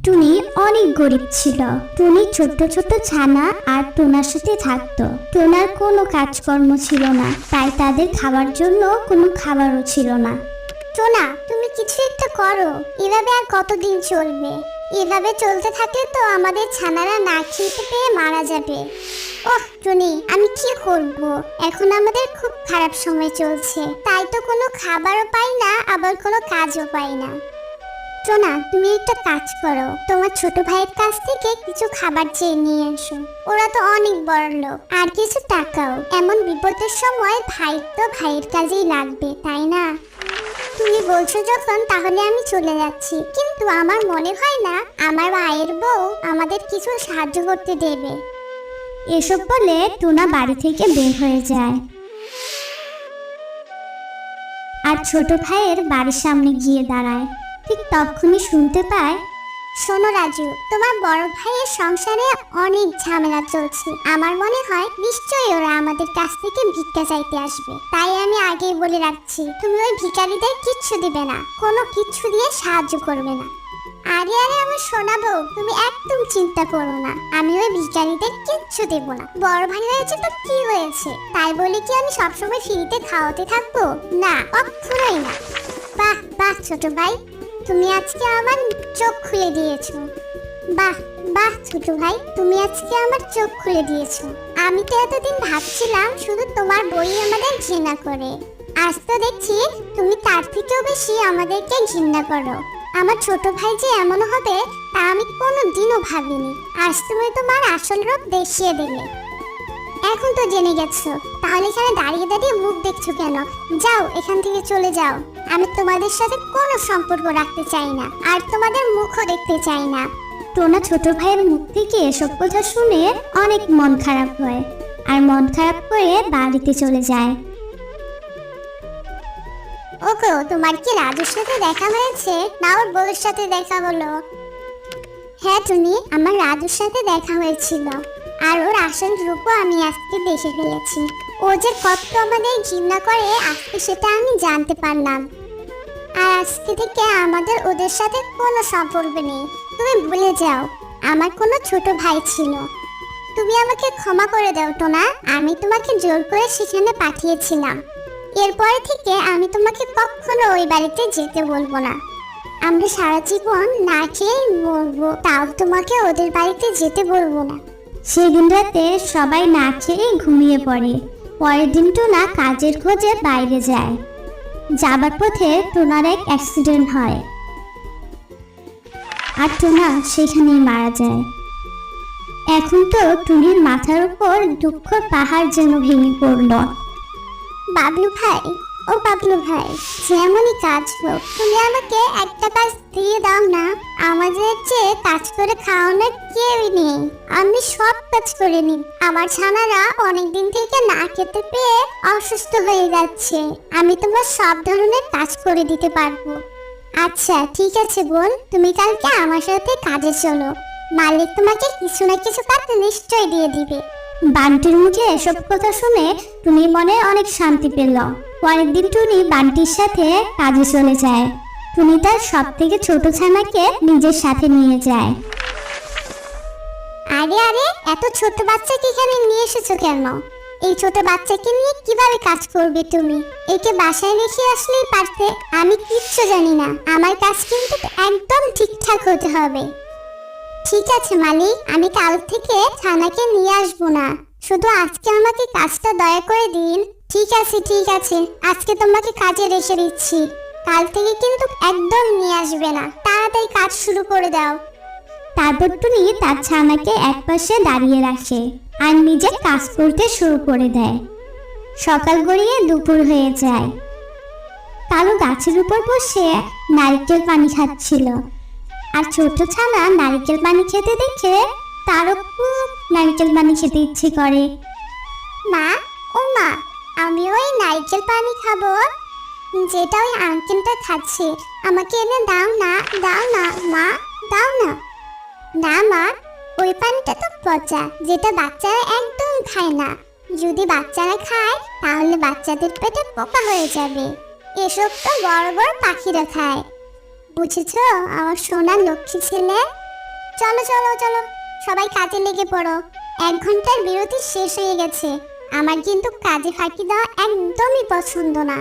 টুনি অনেক গরিব ছিল। টুনি ছোট্ট ছোট্ট ছানা আর টোনার সাথে থাকতো। টোনার কোনো কাজকর্ম ছিল না, তাই তাদের খাবার জন্য কোনো খাবারও ছিল না। টোনা, তুমি কিছু একটা করো। এভাবে আর কতদিন চলবে? এভাবে চলতে থাকলে তো আমাদের ছানারা না খেতে পেয়ে মারা যাবে। ওহ টুনি, আমি কি করব? এখন আমাদের খুব খারাপ সময় চলছে, তাই তো কোনো খাবারও পাই না, আবার কোনো কাজও পাই না। টোনা, তুমি একটা কাজ করো, তোমার ছোট ভাইয়ের কাছ থেকে কিছু খাবার চেয়ে নিয়ে এসো। ওরা তো অনেক বড় লোক, আর কিছু টাকাও। এমন বিপদের সময় ভাই তো ভাইয়ের কাজেই লাগবে, তাই না? তুমি বলছো যখন, তাহলে আমি চলে যাচ্ছি, কিন্তু আমার মনে হয় না আমার ভাইয়ের বউ আমাদের কিছু সাহায্য করতে দেবে। এসব বলে টোনা বাড়ি থেকে বের হয়ে যায় আর ছোট ভাইয়ের বাড়ির সামনে গিয়ে দাঁড়ায়। ঠিক তখনই শুনতে পায়, শোনো রাজু, তোমার বড় ভাইয়ের সংসারে অনেক ঝামেলা চলছে। আমার মনে হয় নিশ্চয়ই ওরা আমাদের কাছ থেকে ভিক্ষা চাইতে আসবে। তাই আমি আগেই বলে রাখছি, তুমি ওই ভিখারিদের কিচ্ছু দিবে না, কোনো কিচ্ছু দিয়ে সাহায্য করবে না। আরে আরে আমার শোনাবো, তুমি একদম চিন্তা করো না, আমি ওই ভিখারিদের কিচ্ছু দেব না। বড় ভাই হয়েছে তো কি হয়েছে, তাই বলে কি আমি সবসময় ফ্রিতে খাওয়াতে থাকবো? না, কখনোই না। বাহ বাহ ছোট ভাই, তুমি আজকে আমার চোখ খুলে দিয়েছো। বাহ বাহ ছোট ভাই, তুমি আজকে আমার চোখ খুলে দিয়েছো। আমি তো এতদিন ভাবছিলাম শুধু তোমার বই আমাদের ঘৃণা করে, আজ তো দেখছি তুমি তার থেকেও বেশি আমাদেরকে ঘৃণা করো। আমার ছোট ভাই যে এমন হবে তা আমি কোনোদিনও ভাবিনি। আজ তুমি তোমার আসল রূপ দেখিয়ে দিলে। এখন তো জেনে গেছো, তাহলে এখানে দাঁড়িয়ে দাঁড়িয়ে মুখ দেখছো কেন? যাও, এখান থেকে চলে যাও। আমি তোমাদের সাথে কোনো সম্পর্ক রাখতে চাই না, আর তোমাদের মুখও দেখতে চাই না। টোনা ছোট ভাইয়ের মুখ থেকে এসব কথা শুনে অনেক মন খারাপ হয়, আর মন খারাপ করে বাড়িতে চলে যায়। ওগো, তোমার কি রাজুর সাথে দেখা হয়েছে, না ওর বউয়ের সাথে দেখা হলো? হ্যাঁ টুনি, আমার রাজুর সাথে দেখা হয়েছিল, আর ওর আসল রূপও আমি আজকে দেখে ফেলেছি। ও যে কত আমাদের ঘৃণা করে আজকে সেটা আমি জানতে পারলাম। আর আজকে থেকে আমাদের ওদের সাথে কোনো সম্পর্ক নেই। তুমি ভুলে যাও আমার কোনো ছোট ভাই ছিল। তুমি আমাকে ক্ষমা করে দাও টোনা, আমি তোমাকে জোর করে সেখানে পাঠিয়েছিলাম। এরপরে থেকে আমি তোমাকে কখনো ওই বাড়িতে যেতে বলবো না। আমরা সারা জীবন না খেয়েই মরবো, তাও তোমাকে ওদের বাড়িতে যেতে বলবো না। সেদিন রাতে সবাই না খেয়ে ঘুমিয়ে পড়ে। পরের দিন টোনা কাজের খোঁজে বাইরে যায়। যাবার পথে টোনার এক অ্যাক্সিডেন্ট হয়, আর টোনা সেখানেই মারা যায়। এখন তো টুনির মাথার উপর দুঃখের পাহাড় যেন ভেঙে পড়ল। বাবলু ভাই, ও বাবলু ভাই, যেমনই কাজ হোক তুমি আমাকে একটা কাজ দিয়ে দাও না। আমাদের যে কাজ করে খাওয়ানোর কেউই নেই, আমি সব কাজ করে নিই। আমার ছানারা অনেকদিন থেকে না খেতে পেয়ে অসুস্থ হয়ে যাচ্ছে, আমি তোমার সব ধরনের কাজ করে দিতে পারবো। আচ্ছা ঠিক আছে বোন, তুমি কালকে আমার সাথে কাজে চলো, মালিক তোমাকে কিছু না কিছু কাজ নিশ্চয় দিয়ে দিবে। বান্টির মুখে এসব কথা শুনে টুনি মনে অনেক শান্তি পেল। পরের দিন টুনি বান্টির সাথে কাজে চলে যায়। টুনি তার সব থেকে ছোট ছানাকে নিজের সাথে নিয়ে যায়। আরে আরে, এত ছোট বাচ্চাকে এখানে নিয়ে এসেছো কেন? এই ছোট বাচ্চাকে নিয়ে কিভাবে কাজ করবে তুমি? একে বাসায় রেখে আসলেই পারতে। আমি কিচ্ছু জানি না, আমার কাজ কিন্তু একদম ঠিকঠাক হতে হবে। ঠিক আছে মালিক, আমি কাল থেকে ছানাকে নিয়ে আসবো না, শুধু আজকে আমাকে কাজটা দয়া করে দিন। ঠিক আছে ঠিক আছে, আজকে তোমাকে কাজে রেখে দিচ্ছি, কাল থেকে কিন্তু একদম নিয়ে আসবে না। তাড়াতাড়ি কাজ শুরু করে দাও। তারপর টুনি তার ছানাকে একপাশে দাঁড়িয়ে রাখে আর নিজে কাজ করতে শুরু করে দেয়। সকাল গড়িয়ে দুপুর হয়ে যায়। কালু গাছের উপর বসে নারকেল পানি খাচ্ছিল, আর ছোট ছানা নারকেল পানি খেতে দেখে তারও খুব নারকেল পানি খেতে ইচ্ছে করে। মা, ও মা, আমি ওই নারকেল পানি খাবো যেটা ওই আঙ্কেলটা খাচ্ছে, আমাকে এনে দাও না, দাও না মা, দাও না। না মা, ওই পানিটা তো পচা, যেটা বাচ্চারা একদম খায় না। যদি বাচ্চারা খায় তাহলে বাচ্চাদের পেটে পোকা হয়ে যাবে। এসব তো বড় বড় পাখিরা খায়। বুঝেছো আমার সোনার লক্ষ্মী ছেলে? চলো চলো চলো, সবাই কাজে লেগে পড়ো। 1 ঘন্টার বিরতি শেষ হয়ে গেছে। আমার কিন্তু কাজে ফাঁকি দেওয়া একদমই পছন্দ না।